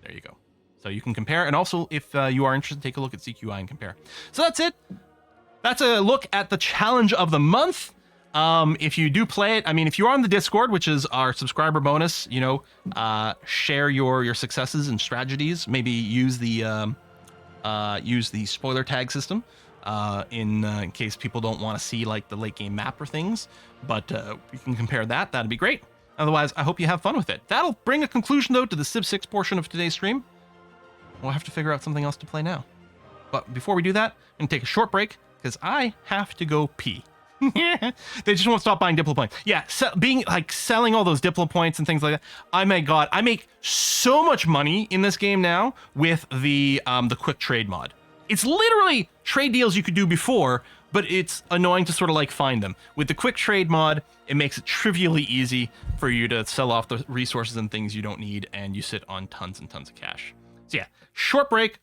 There you go. So you can compare, and also, if you are interested, take a look at CQI and compare. So that's it. That's a look at the challenge of the month. If you do play it, I mean, if you're on the Discord, which is our subscriber bonus, share your successes and strategies. Maybe use the spoiler tag system in case people don't want to see like the late game map or things. But you can compare that. That'd be great. Otherwise, I hope you have fun with it. That'll bring a conclusion though to the Civ 6 portion of today's stream. We'll have to figure out something else to play now. But before we do that, I'm gonna take a short break because I have to go pee. They just won't stop buying Diplo points. Yeah, selling all those Diplo points and things like that. Oh my god, I make so much money in this game now with the quick trade mod. It's literally trade deals you could do before, but it's annoying to sort of like find them. With the quick trade mod, it makes it trivially easy for you to sell off the resources and things you don't need, and you sit on tons and tons of cash. So yeah, short break.